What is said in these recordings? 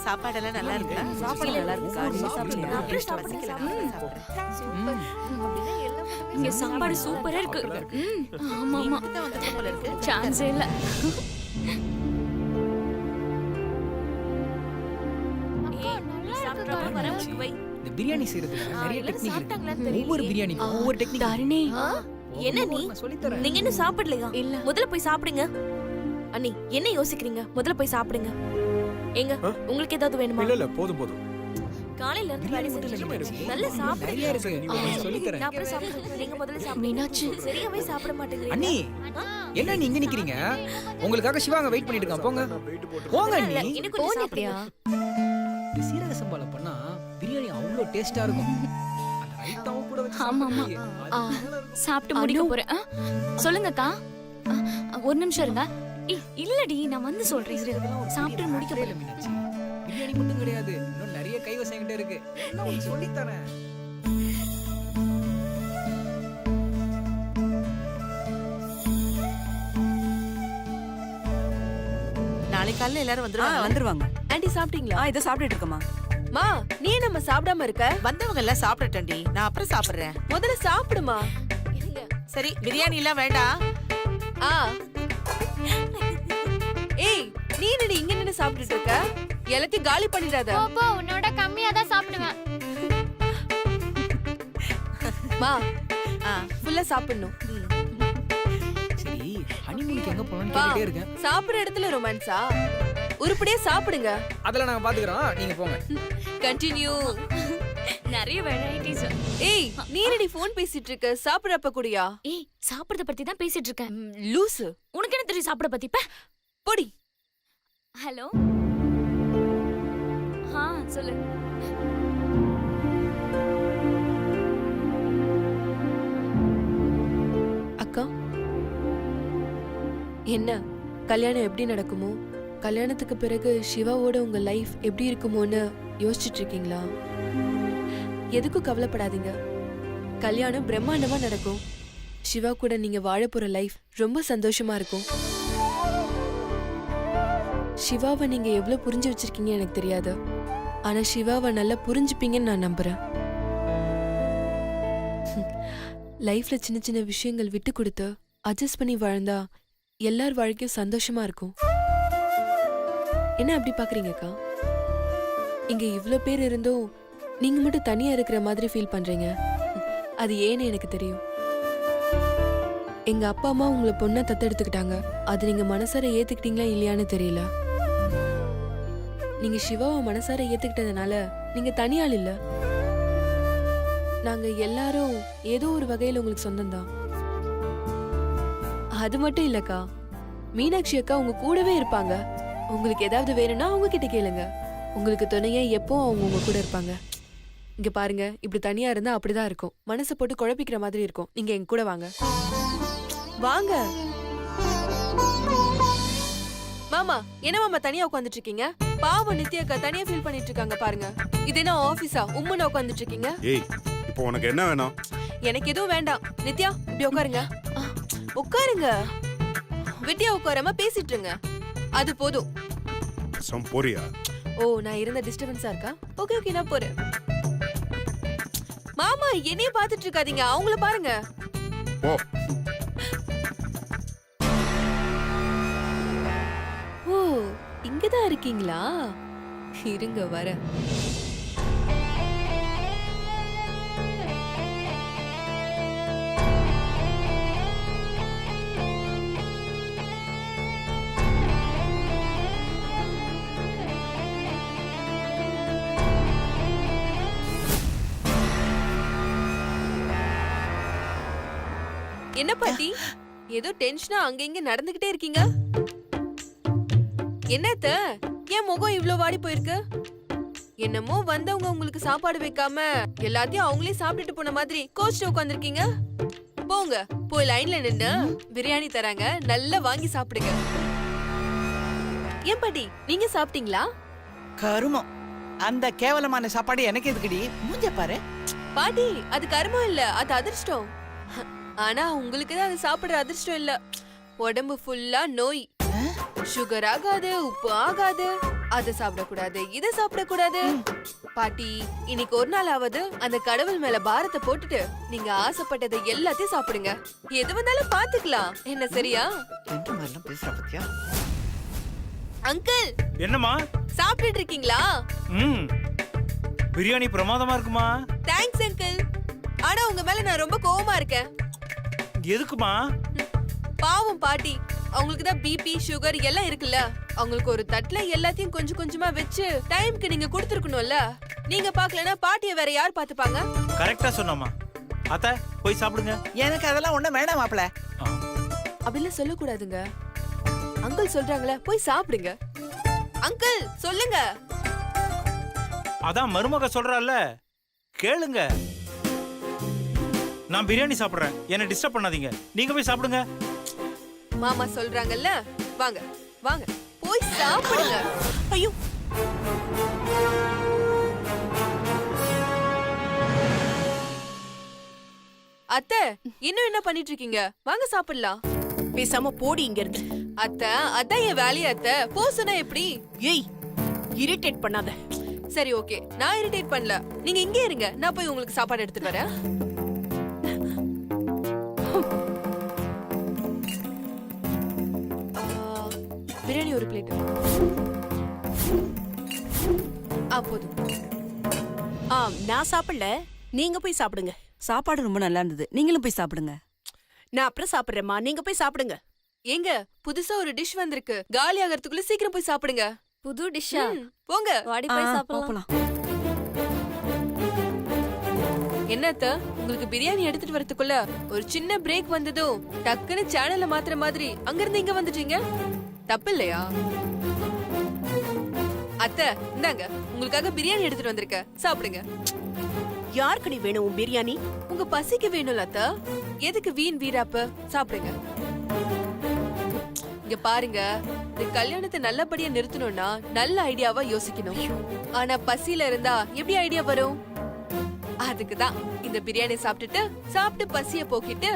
சாப்பாடெல்லாம் நல்லா இருக்கா? சாப்பாடு நல்லா இருக்குக்கா. நீங்க சாப்பிடுங்க. நான் அப்புறம் சாப்பிடுறேன். சூப்பர். அப்படின்னா எல்லா இங்க சாப்பாடு சூப்பரா இருக்கு. ஆமா ஆமா. தான் வந்திருக்க போல இருக்கு. சான்ஸே இல்ல. இந்த பிரியாணி செய்யறதுல நிறைய டெக்னிக் இருக்கு. ஒவ்வொரு பிரியாணிக்கும் ஒவ்வொரு டெக்னிக். தாரிணி என்ன நீ சொல்லி தரேன். நீங்க என்ன சாப்பிடலையா? இல்ல. முதல்ல போய் சாப்பிடுங்க. அண்ணி என்ன யோசிக்கிறீங்க? முதல்ல போய் சாப்பிடுங்க. ஏங்க உங்களுக்கு ஏதாவது வேணுமா? இல்ல இல்ல போதும் போதும். காலையில இருந்து வேலை செஞ்சுட்டு நல்லா சாப்பிடுங்க. நிறைய இருக்கு. சொல்லி தரேன். நான் அப்புறம் சாப்பிடுறேன். நீங்க முதல்ல சாப்பிடுங்க. மீனாட்சி. சரியாவே சாப்பிட மாட்டேங்கிறீங்க. அண்ணி என்ன நீ இங்க நிக்கிறீங்க? உங்களுக்காக சிவாங்க வெயிட் பண்ணிட்டு இருக்கான். போங்க போங்க இல்ல, அண்ணி. இன்னும் கொஞ்சம் சாப்பிடுங்க. இந்த சீரக சம்பால பண்ணா பிரியாணி அவ்வளவு டேஸ்டா இருக்கும். அந்த ரைத்தாவும் கூட வச்சு ஆமா, ஆமா. சாப்பிட்டு முடிக்க போறேன். சொல்லுங்கக்கா. ஒரு நிமிஷம் இருங்க. இல்லடி நான் வந்து சொல்றேன். சாப்பிட்டு முடிக்க போறேன். மீனாட்சி பிரியாணி மட்டும் கிடையாது, இன்னும் நிறைய கைவசம் கிட்ட இருக்கு. நான் உங்களுக்கு சொல்லி தரேன். நாளைக்கு காலையில எல்லாரும் வந்துருவாங்க. வந்துருவாங்க. ஆண்டி சாப்பிட்டீங்களா? இத சாப்பிட்டுட்டு இருக்கமா. மா நீ நம்ம சாப்பிடாம இருக்க? வந்தவங்க எல்லாம் சாப்பிடட்டேன்டி. நான் அப்புறம் சாப்பிடுறேன். முதல்ல சாப்பிடுமா. சரி பிரியாணி எல்லாம் வேண்டாம். ஆ ஏய் நீ என்னடி இங்க நின்னு சாப்பிட்டுட்டு இருக்க? எல்லாத்தையும் காலி பண்ணிடாத. போ உன்னோட கம்மியா தான் சாப்பிடுவேன். மா ஆ ஃபுல்லா சாப்பிடணும். சரி ஹனிமூனுக்கு எங்க போறோம்னு வா கேட்டுட்டே இருக்கேன். சாப்பிடுற இடத்துல ரொமான்ஸா? உருப்படியா சாப்பிடுங்க. அதெல்லாம் நாங்க பாத்துக்கறோம், நீங்க போங்க. கண்டினியூ. நிறைய வெரைட்டிஸ். ஏய் நீ என்னடி ஃபோன் பேசிட்டு இருக்க? சாப்பிடுறப்ப கூடயா? ஏய் சாப்பிடுறத பத்தி தான் பேசிட்டு இருக்கேன். லூசு. உனக்கு என்ன தெரியும் சாப்பிட பத்தி? போடி. ஹலோ. சொல்லு. அக்கா என்ன கல்யாணம் எப்படி நடக்குமோ, கல்யாணத்துக்கு பிறகு சிவாவோட உங்க லைஃப் எப்படி இருக்குமோன்னு யோசிச்சுட்டு இருக்கீங்களா? எதுக்கும் கவலைப்படாதீங்க. கல்யாணம் பிரம்மாண்டமா நடக்கும். சிவா கூட நீங்க வாழ போற லைஃப் ரொம்ப சந்தோஷமா இருக்கும். சிவாவை நீங்க எவ்வளவு புரிஞ்சு வச்சிருக்கீங்க எனக்கு தெரியாது, ஆனா சிவாவை நல்லா புரிஞ்சுப்பீங்கன்னு நான் நம்புறேன். லைஃப்ல சின்ன சின்ன விஷயங்கள் விட்டு கொடுத்து அட்ஜஸ்ட் பண்ணி வாழ்ந்தா எல்லார் வாழ்க்கையும் சந்தோஷமா இருக்கும். என்ன அப்படி பாக்குறீங்கக்கா? இங்க இவ்ளோ பேர் இருந்தும் நீங்க மட்டும் தனியா இருக்கிற மாதிரி ஃபீல் பண்றீங்க. அது ஏன்னு எனக்கு தெரியும். எங்க அப்பா அம்மா உங்களை பொண்ணா தத்தெடுத்துக்கிட்டாங்க. அது நீங்க மனசார ஏத்துக்கிட்டீங்களா இல்லையான்னு தெரியல. நீங்க சிவாவை மனசார ஏத்துக்கிட்டதுனால நீங்க தனியாள் இல்ல. நாங்க எல்லாரும் ஏதோ ஒரு வகையில உங்களுக்கு சொந்தம்தான். அது மட்டும் இல்லக்கா, மீனாட்சி அக்கா உங்க கூடவே இருப்பாங்க. உங்களுக்கு ஏதாவது வேணும்னா அவங்க கிட்ட கேளுங்க. உங்களுக்கு துணையா எப்போ அவங்க உங்க கூட இருப்பாங்க. இங்க பாருங்க, இப்படி தனியா இருந்தா அப்படிதான் இருக்கும். மனசை போட்டு குழப்பிக்கிற மாதிரி இருக்கும். நீங்க எங்க கூட வாங்க. வாங்க மாமா. என்ன மாமா தனியா உட்காந்துட்டு இருக்கீங்க? பாவம் நித்யா அக்கா தனியா ஃபீல் பண்ணிட்டு இருக்காங்க பாருங்க. இது என்ன ஆபீஸா? உம்முன்னு உட்காந்துட்டு இருக்கீங்க. ஏய் இப்போ உனக்கு என்ன வேணும்? எனக்கு எதுவும் வேண்டாம். நித்யா இப்படி உட்காருங்க. உட்காருங்க. வெட்டியா உட்காராம பேசிட்டு இருங்க. அது போதும். போறியா? ஓ நான் இருந்த டிஸ்டர்பன்ஸா இருக்கா? ஓகே ஓகே நான் போறேன். மாமா என்னைய பாத்துட்டு இருக்காதீங்க, அவங்கள பாருங்க. போ. ஓ இங்கதான் இருக்கீங்களா? இருங்க வர. என்ன பாட்டி ஏதோ டென்ஷனா அங்க இங்க நடந்துகிட்டே இருக்கீங்க? என்னத்த ஏன் முகம் இவ்ளோ வாடி போயிருக்கு? என்னமோ வந்தவங்க உங்களுக்கு சாப்பாடு வைக்காம எல்லாத்தையும் அவங்களே சாப்பிட்டுட்டு போன மாதிரி கோச்சிட்டு உட்காந்துருக்கீங்க. போங்க போய் லைன்ல நின்னு பிரியாணி தராங்க, நல்லா வாங்கி சாப்பிடுங்க. ஏன் பாட்டி நீங்க சாப்பிட்டீங்களா? கருமம், அந்த கேவலமான சாப்பாடு எனக்கு எதுக்குடி? மூஞ்ச பாரு. பாட்டி அது கருமம் இல்ல, அது அதிர்ஷ்டம். ஆனா உங்களுக்கு தான் அது சாப்பிடுற அதிர்ஷ்டம் இல்ல. உடம்பு ஃபுல்லா நோய். சுகர் ஆகாது, உப்பு ஆகாது, அத சாப்பிடக்கூடாது இத சாப்பிடக்கூடாது. பாட்டி இன்னைக்கு ஒரு நாள் ஆவது அந்த கடவுள் மேல பாரத்தை போட்டுட்டு நீங்க ஆசைப்பட்டதை எல்லாத்தையும் சாப்பிடுங்க. எது வந்தாலும் பாத்துக்கலாம் என்ன, சரியா? எந்த மாதிரிலாம் பேசுற பத்தியா? அங்கிள் என்னம்மா? சாப்பிட்டுட்டு இருக்கீங்களா? ம் பிரியாணி பிரமாதமா இருக்குமா. Thanks uncle. ஆனா உங்க மேல நான் ரொம்ப கோவமா இருக்கேன். எதுக்குமா? பாவம் பாட்டி, அவங்களுக்கு தான் பிபி சுகர் எல்லாம் இருக்குல்ல. அவங்களுக்கு ஒரு தட்டுல எல்லாத்தையும் கொஞ்சம் கொஞ்சமா வச்சு டைம்க்கு நீங்க கொடுத்துருக்கணும்ல. நீங்க பாக்கலனா பாட்டிய வேற யார் பாத்துப்பாங்க? கரெக்டா சொன்னம்மா. அத்தை போய் சாப்பிடுங்க. எனக்கு அதெல்லாம் ஒண்ணும் வேணாம் மாப்ள. அப்படிலாம் சொல்லக்கூடாதுங்க. அங்கிள் சொல்றாங்களே போய் சாப்பிடுங்க. அங்கிள் சொல்லுங்க. அதான் மருமக சொல்றால, கேளுங்க. நான் பிரியாணி சாப்பிடுறேன், என்ன டிஸ்டர்ப் பண்ணாதீங்க. நீங்க போய் சாப்பிடுங்க. மாமா சொல்றாங்கல்ல, வாங்க வாங்க போய் சாப்பிடுங்க. ஐயோ, அத்தை இன்னும் என்ன பண்ணிட்டு இருக்கீங்க? வாங்க சாப்பிடலாம். பேசாம போடி இங்க இருந்து. அத்தை அதான் என் வேலையை அத்தை. போ சொன்னா எப்படி? ஏய், இரிட்டேட் பண்ணாத. சரி ஓகே, நான் இரிட்டேட் பண்ணல. நீங்க இங்கே இருங்க, நான் போய் உங்களுக்கு சாப்பாடு எடுத்துட்டு வரேன். பிரியாணி ஒரு பிளேட். போதும். நான் சாப்பிடல, நீங்க போய் சாப்பிடுங்க. சாப்பாடு ரொம்ப நல்லா இருந்தது, நீங்களும் போய் சாப்பிடுங்க. நான் அப்புறம் சாப்பிடுறேம்மா, நீங்க போய் சாப்பிடுங்க. ஏங்க புதுசா ஒரு டிஷ் வந்திருக்கு, காலி ஆகிறதுக்குள்ள சீக்கிரம் போய் சாப்பிடுங்க. புது டிஷ்ஷா? போங்க. வாடி போய் சாப்பிடலாம். என்ன அத்தை, உங்களுக்கு பிரியாணி எடுத்துட்டு வரதுக்குள்ள ஒரு சின்ன பிரேக் வந்ததும் டக்குன்னு சேனல்ல மாத்துற மாதிரி அங்க இருந்து இங்க வந்துட்டீங்க. தப்பு இல்லையா? அத்தை இந்தாங்க, உங்களுக்காக பிரியாணி எடுத்துட்டு வந்திருக்க, சாப்பிடுங்க. யாருக்கடி வேணும் உன் பிரியாணி? உங்க பசிக்கு வேணும்ல அத்தை, எதுக்கு வீண் வீராப்ப? சாப்பிடுங்க. இங்க பாருங்க, இந்த கல்யாணத்தை நல்லபடியா நிறுத்தணும்னா நல்ல ஐடியாவா யோசிக்கணும். ஆனா பசியில இருந்தா எப்படி ஐடியா வரும்? அதுக்குதான் இந்த பிரியாணி சாப்பிட்டு பசிய போக்கிட்டு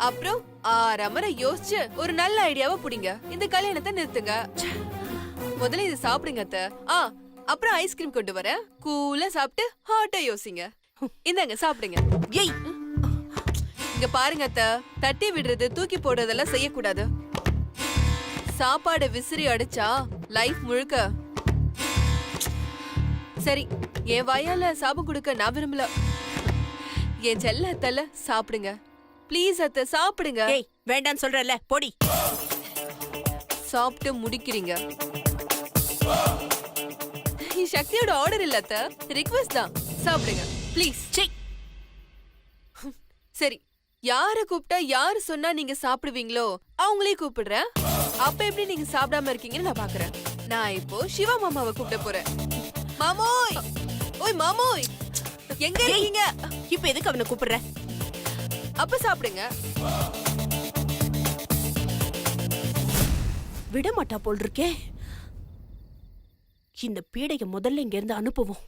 அப்புறம் ஆறாமரை யோசிச்சு ஒரு நல்ல ஐடியாவை புடிங்க. இந்த கல்யாணத்தை நிறுத்துங்க. முதல்ல இதை சாப்பிடுங்க அத்தை. அப்புறம் ஐஸ்கிரீம் கொண்டு வர, கூலா சாப்பிட்டு ஹாட்டா யோசிங்க. இந்தாங்க சாப்பிடுங்க. ஏய், இங்க பாருங்க அத்தை, தட்டி விடுறது தூக்கி போடுறதெல்லாம் செய்யக்கூடாது. சாப்பாடு விசிறி அடிச்சா லைஃப் முழுக்க. சரி, என் வாயால சாபம் கொடுக்க நான் விரும்பல. என் செல்ல அத்தல சாப்பிடுங்க ப்ளீஸ். அத்தை சாப்பிடுங்க. ஏய், வேண்டான்னு சொல்றல, போடி. சாப்பிட்டு முடிக்கிறீங்க. சக்தியோட ஆர்டர் இல்ல அத்தை, ரிக்வெஸ்ட் தான். சாப்பிடுங்க ப்ளீஸ். சரி, யார கூப்பிட்டா யாரு சொன்னா நீங்க சாப்பிடுவீங்களோ அவங்களே கூப்பிடுறேன். அப்ப எப்படி நீங்க சாப்பிடாம இருக்கீங்கன்னு நான் பாக்குறேன். நான் இப்போ சிவா மாமாவை கூப்பிட போறேன். மாமோய், ஓய் மாமோய், எங்க இருக்கீங்க? இப்ப எதுக்கு அவனை கூப்பிடுற? அப்ப சாப்பிடுங்க. விட மாட்டா போல் இருக்கே. இந்த பீடைய முதல்ல இங்க இருந்து அனுப்புவோம்.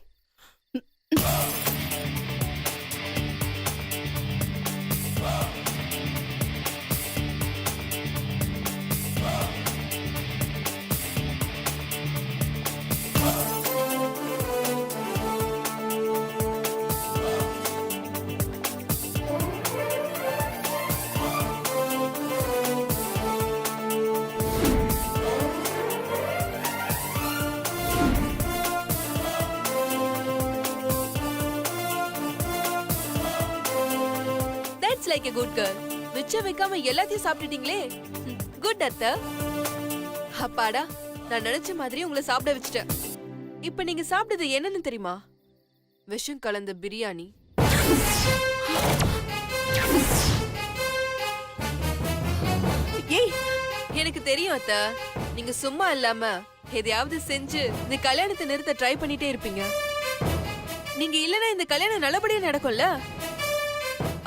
Like a good girl. மிச்சம் வைக்காம எல்லாத்தையும் சாப்பிட்டுட்டீங்களே. குட் அத்தை. அப்பாடா, நான் நினைச்ச மாதிரி உங்களை சாப்பிட வச்சுட்டேன். இப்ப நீங்க சாப்பிட்டது என்னன்னு தெரியுமா? விஷம் கலந்த பிரியாணி. ஏய், எனக்கு தெரியும் அத்தை, நீங்க சும்மா இல்லாம எதையாவது செஞ்சு இந்த கல்யாணத்தை நிறுத்த ட்ரை பண்ணிட்டே இருப்பீங்க. நீங்க இல்லனா இந்த கல்யாணம் நல்லபடியா நடக்கும்ல.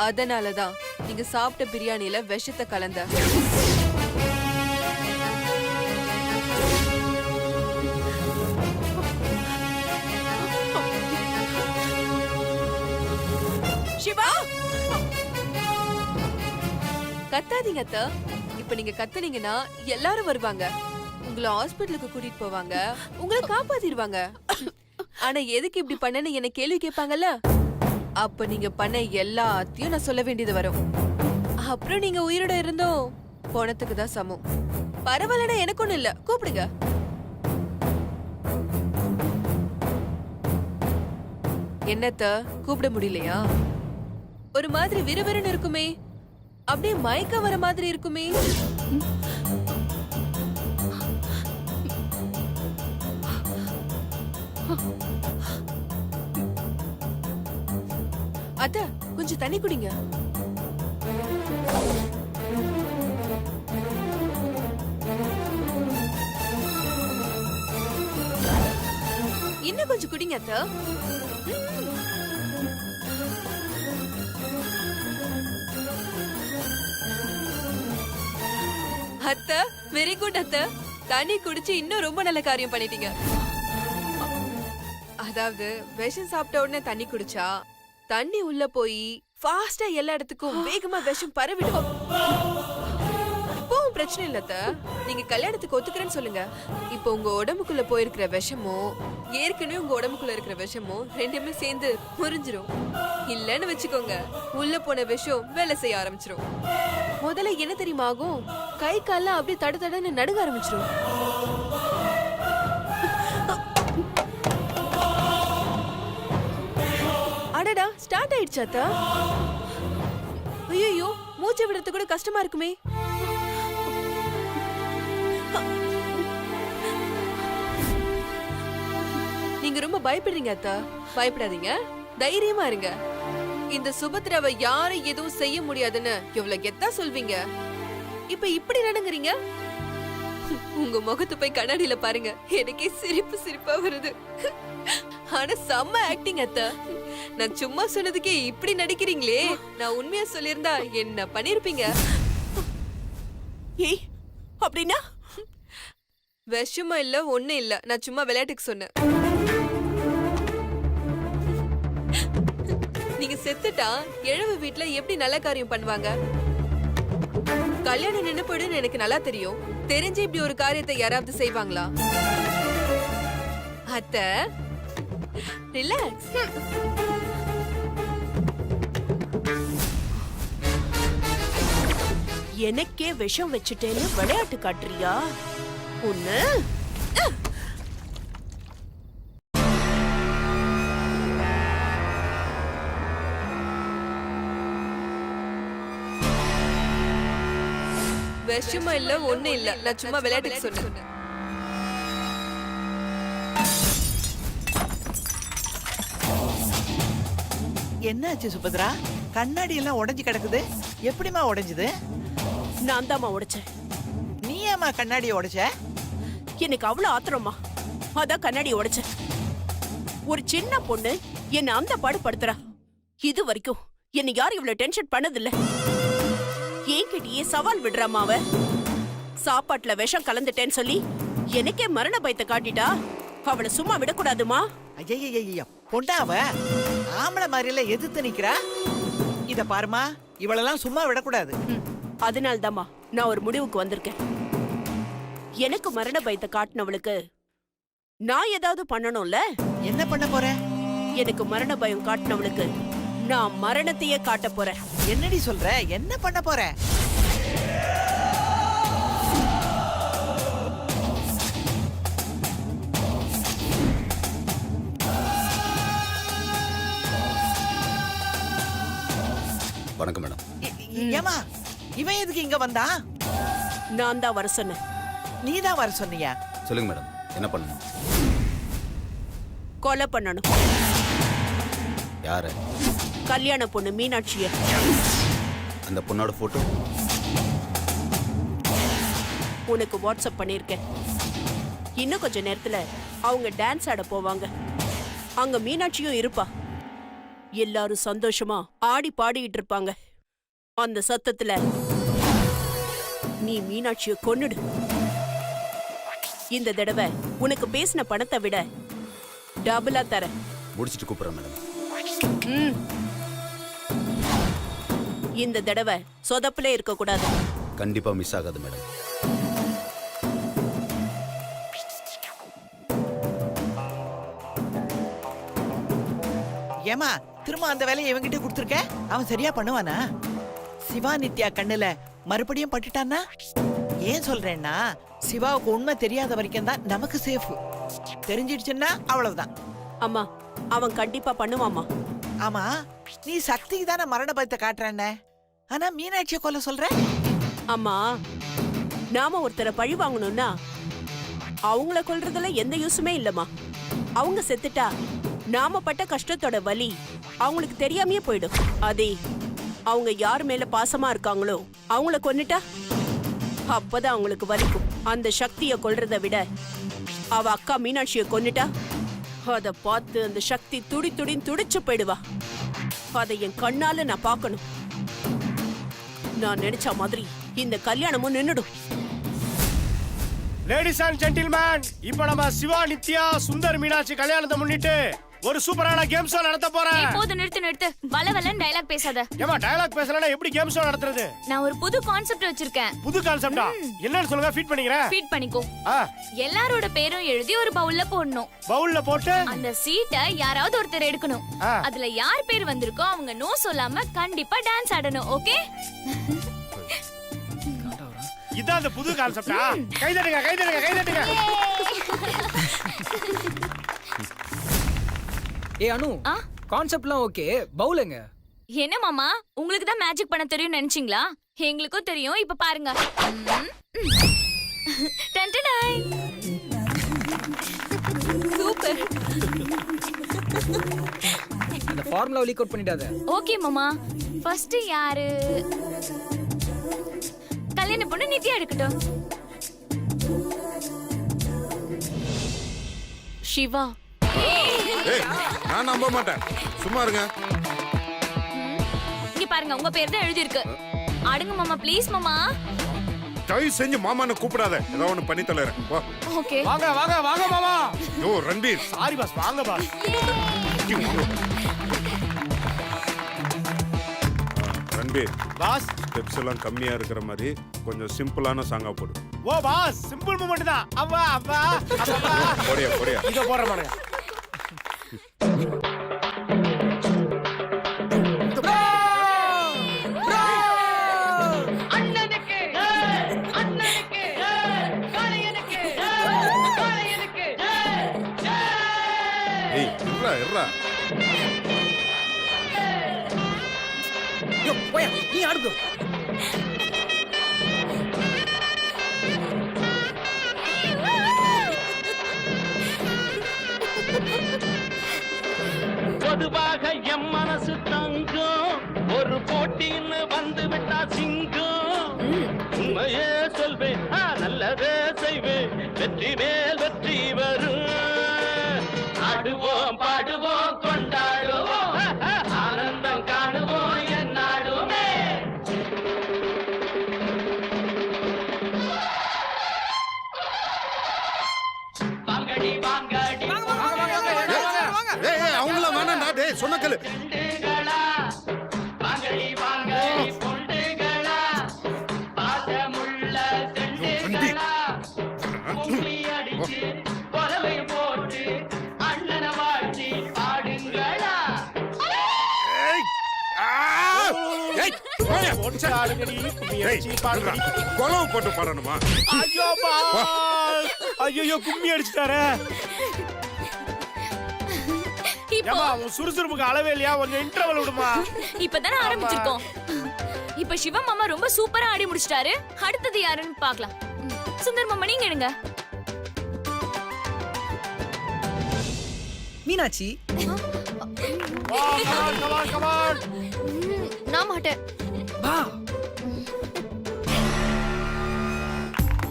அதனாலதான் நீங்க சாப்பிட்ட பிரியாணில விஷத்தை கலந்த. சிவா, கத்தாதீங்க அத்தை. இப்ப நீங்க கத்துனீங்கன்னா எல்லாரும் வருவாங்க. உங்களை ஹாஸ்பிட்டலுக்கு கூட்டிட்டு போவாங்க, உங்களை காப்பாத்திடுவாங்க. ஆனா எதுக்கு இப்படி பண்ணன்னு என்ன கேள்வி கேட்பாங்கல்ல, அப்ப நீங்க பண்ண எல்லாத்தையும் நான் சொல்ல வேண்டியது வரும். அப்புறம் நீங்க உயிரோட இருந்தோம் போனதுக்கு தான் சமம். பரவாயில்லடா, எனக்கு ஒண்ணும் இல்ல, கூப்பிடுங்க. என்னத்த கூப்பிட முடியலையா? ஒரு மாதிரி விறுவிறுன்னு இருக்குமே, அப்படியே மயக்கம் வர மாதிரி இருக்குமே. அத்த கொஞ்சம் தண்ணி குடிங்க. இன்னும் கொஞ்சம் குடிங்க அத்த. அத்த வெரி குட் அத்த. தண்ணி குடிச்சு இன்னும் ரொம்ப நல்ல காரியம் பண்ணிட்டீங்க. அதாவது விஷம் சாப்பிட்ட உடனே தண்ணி குடிச்சா தண்ணி உள்ள போய் ஃபாஸ்டா எல்லா இடத்துக்கும் வேகமா விஷம் பரவிடும். இப்பவும் பிரச்சனை இல்ல அத்த. நீங்க கல்யாணத்துக்கு ஒத்துக்கிறேன்னு சொல்லுங்க. இப்போ உங்க உடம்புக்குள்ள போயிருக்கிற விஷமும் ஏற்கனவே உங்க உடம்புக்குள்ள இருக்கிற விஷமும் ரெண்டுமே சேர்ந்து முறிஞ்சிரும். இல்லன்னு வச்சுக்கோங்க, உள்ள போன விஷம் வேலை செய்ய ஆரம்பிச்சிரும். முதல்ல என்ன தெரியுமா ஆகும்? கை கால்லாம் அப்படியே தடு தடன்னு நடுங்க ஆரம்பிச்சிரும். அடடா, ஸ்டார்ட் ஆயிடுச்சா அத்தா? ஐயோ, மூச்சு விடுறது கூட கஷ்டமா இருக்குமே. நீங்க ரொம்ப பயப்படுறீங்க அத்தா. பயப்படாதீங்க, தைரியமா இருங்க. இந்த சுபத்ராவை யாரும் எதுவும் செய்ய முடியாதுன்னு எவ்வளவு கெத்தா சொல்வீங்க. இப்ப இப்படி நடங்குறீங்க. உங்க முகத்து போய் கண்ணாடியில பாருங்க, எனக்கே சிரிப்பு சிரிப்பா வருது. ஆனா செம்ம ஆக்டிங் அத்தா. நான் சும்மா சொன்னதுக்கே இப்படி நடிக்கிறீங்களே. நான் உண்மையா சொல்லியிருந்தா என்ன பண்ணிருப்பீங்க? ஏய், அப்படின்னா விஷமா இல்ல, ஒண்ணு இல்ல. நான் சும்மா விளையாட்டுக்கு சொன்னேன். நீங்க செத்துட்டா எழுவு வீட்ல எப்படி நல்ல காரியம் பண்ணுவாங்க? கல்யாணம் நின்னு போயிடுன்னு எனக்கு நல்லா தெரியும். தெரிஞ்சு இப்படி ஒரு காரியத்தை யாராவது செய்வாங்களா? அத்த ரிலாக்ஸ். எனக்கே விஷம் வச்சுட்டேன்னு விளையாட்டு காட்டுறியா? ஒண்ணு விஷமா இல்ல, ஒண்ணு இல்ல. நான் சும்மா விளையாட்டுக்கு சொன்னேன். என்னாச்சு சுபத்ரா? கண்ணாடி எல்லாம் உடைஞ்சு கிடக்குது. எப்படிமா உடைஞ்சது? நான் தாம்மா உடைச்சேன். நீ ஏமா கண்ணாடியை உடைச்ச? எனக்கு அவ்வளவு ஆத்திரமா, அதான் கண்ணாடியை உடைச்சேன். ஒரு சின்ன பொண்ணு என்ன அந்த பாடுபடுத்துறா. இது வரைக்கும் என்ன யாரும் இவ்வளவு டென்ஷன் பண்ணதில்ல. என்கிட்டயே சவால் விடுறாமா அவ. சாப்பாட்டுல விஷம் கலந்துட்டேன்னு சொல்லி எனக்கே மரண பயத்தை காட்டிட்டா. அவளை சும்மா விடக்கூடாதுமா. ஐயா, பொண்டா அவ ஆம்பளை மாதிரில எதிர்த்து நிக்கிறா. இத பாருமா, இவளெல்லாம் சும்மா விடக்கூடாது. அதனால தாம்மா நான் ஒரு முடிவுக்கு வந்திருக்கேன். எனக்கு மரண பயத்தை காட்டினவளுக்கு நான் ஏதாவது பண்ணணும்ல. என்ன பண்ண போற? எனக்கு மரண பயம் காட்டினவளுக்கு நான் மரணத்தையே காட்ட போறேன். என்னடி சொல்ற? என்ன பண்ண போற? வணக்கம் மேடம். ஏமா இவன் எதுக்கு இங்க வந்தா? நான் தான் வர சொன்னேன். நீ தான் வர சொன்னியா? சொல்லுங்க மேடம், என்ன பண்ணணும்? கொலை பண்ணணும். யார? கல்யாண பொண்ணு மீனாட்சிய. அந்த பொண்ணோட போட்டோ உனக்கு வாட்ஸ்அப் பண்ணிருக்கேன். இன்னும் கொஞ்ச நேரத்துல அவங்க டான்ஸ் ஆட போவாங்க. அங்க மீனாட்சியும் இருப்பா. எல்லாரும் சந்தோஷமா ஆடி பாடிட்டு இருப்பாங்க. அந்த சத்தத்துல நீ மீனாட்சிய கொன்னுடு. இந்த தடவை உனக்கு பேசின பணத்தை விட டபுளா தர. முடிச்சிட்டு கூப்பிடுறேன் மேடம். இந்த தடவை சொதப்பிலே இருக்க கூடாது. கண்டிப்பா மிஸ் ஆகாது மேடம். ஏமா திரும்ப அந்த வேலையை இவங்கிட்ட கொடுத்துருக்க? அவன் சரியா பண்ணுவானா? சிவா நித்யா கண்ணுல மறுபடியும் பட்டுட்டான்னா? ஏன் சொல்றேன்னா சிவாவுக்கு உண்மை தெரியாத வரைக்கும் தான் நமக்கு சேஃப். தெரிஞ்சிடுச்சுன்னா அவ்வளவுதான். அம்மா அவன் கண்டிப்பா பண்ணுவாம்மா. ஆமா, நீ சக்திக்கு தானே மரண பயத்தை காட்டுறேன்ன, ஆனா மீனாட்சியை கொல்ல சொல்ற? அம்மா நாம ஒருத்தரை பழி வாங்கணும்னா அவங்கள கொல்றதுல எந்த யூஸுமே இல்லம்மா. அவங்க செத்துட்டா நாம பட்ட கஷ்டத்தோட வலி அவங்களுக்கு தெரியாமயே போயிடும். அதே அவங்க யார் மேல பாசமா இருக்காங்களோ அவங்கள கொன்னுட்டா அப்பதான் அவங்களுக்கு வலிக்கும். அந்த சக்தியை கொல்றதை விட அவ அக்கா மீனாட்சியை கொன்னுட்டா அத பார்த்து அந்த சக்தி துடி துடின்னு துடிச்சு போயிடுவா. அதை என் கண்ணால நான் பார்க்கணும். நான் நினைச்ச மாதிரி இந்த கல்யாணமும் நின்னுடும். லேடிஸ் அண்ட் ஜென்டில்மேன், இப்ப நம்ம சிவா நித்யா சுந்தர் மீனாட்சி கல்யாணத்தை முன்னிட்டு ஒரு சூப்பரான கேம் ஷோ நடத்த போறேன். போதும், நிறுத்து. வலவலன்னு டயலாக் பேசாத. ஏமா டயலாக் பேசலனா எப்படி கேம் ஷோ நடத்துறது? நான் ஒரு புது கான்செப்ட் வச்சிருக்கேன். புது கான்செப்டா? என்னன்னு சொல்லுங்க, ஃபீட் பண்ணிக்கிறேன். ஃபீட் பண்ணிக்கோ. எல்லாரோட பேரும் எழுதி ஒரு பவுல்ல போடணும். பவுல்ல போட்டு அந்த சீட்டை யாராவது ஒருத்தர் எடுக்கணும். அதுல யார் பேர் வந்திருக்கோ அவங்க நோ சொல்லாம கண்டிப்பா டான்ஸ் ஆடணும். ஓகே? இதான் அந்த புது கான்செப்டா? கை தட்டுங்க. ஏ அனு, கான்செப்ட்லாம் ஓகே, பவுலுங்க. என்ன மாமா, உங்களுக்கு தான் மேஜிக் பண்ண தெரியும் நினைச்சீங்களா? எங்களுக்கும் தெரியும். இப்ப பாருங்க. சூப்பர். அந்த ஃபார்முலா லீக் அவுட் பண்ணிடாத. ஓகே மாமா. ஃபர்ஸ்ட் யாரு? கல்யாண பொண்ணு நித்யா எடுக்கட்டும். சிவா. ஏய், நான் நம்ப மாட்டேன். சும்மா இருங்க. இங்க பாருங்க, உங்க பேர் தான் எழுதி இருக்கு. ஆடுங்க மாமா, ப்ளீஸ் மாமா. தயவு செஞ்சு மாமான்னு கூப்பிடாத. ஏதோ ஒண்ணு பண்ணி தரேன். வா. ஓகே. வாங்க மாமா. யோ ரன்பீர். சாரி பாஸ், வாங்க பாஸ். ரன்பீர் பாஸ், ஸ்டெப்ஸ் எல்லாம் கம்மியா இருக்கிற மாதிரி கொஞ்சம் சிம்பிளான சாங்கா போடு. ஓ பாஸ், சிம்பிள் மூமெண்ட் தான். அவ்வா. போடியா. இத போற மாட்டேங்க. இருடா. யோ போயா, நீ ஆடு bro. பொதுவாக எம் மனசு தங்கம், ஒரு போட்டின்னு வந்து விட்டா சிங்கம். உண்மையே சொல்வேன், நல்லதே செய்வேன், வெற்றி மேல் வெற்றி வரும். ஆடுவோம், பாடுவோம், கொண்டாடுவோம், ஆனந்தம் காணுவோம் என்னாடுமே. வாங்கடி ஏய், அவங்கள வேணாம்டா. டேய், சொன்ன கேளு. வாங்கடி பொண்டுகளா, பாசமுள்ள செண்டுகளா, கும்மி அடிச்சு கொலவை போட்டு அண்ணன வாழ்த்தி பாடுங்களா. கொலவு போட்டு பாடணுமா? ஐயோ கும்மி அடிச்சுட்டாரு. சுறுசுறுப்புக்கு அளவே இல்லையா? கொஞ்சம் இன்டர்வல் விடுமா. இப்பதானே ஆரம்பிச்சிருக்கோம். இப்ப சிவா மாமா ரொம்ப சூப்பரா ஆடி முடிச்சிட்டாரு. அடுத்தது யாருன்னு பார்க்கலாம். சுந்தர் மாமா, நீங்க எடுங்க. மீனாட்சி. Come on. நான் மாட்டேன். வா.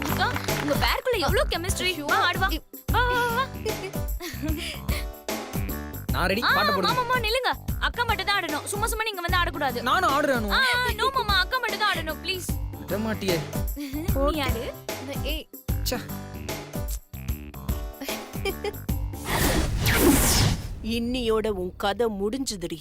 அக்கா, உங்க பேருக்குள்ள எவ்வளவு கெமிஸ்ட்ரி. ஆடு வா. வா. நான் ரெடி, பாட்ட போடு. மாமா நில்லுங்க. அக்கா மட்டும் தான் ஆடணும். சும்மா நீங்க வந்து ஆட கூடாது. நானும் ஆடுறேன். நோ மாமா, அக்கா மட்டும் தான் ஆடணும் ப்ளீஸ். விட மாட்டியே. நீ ஆடு. ஏய், ச்சே. இன்னியோட உன் கதை முடிஞ்சுதுடி.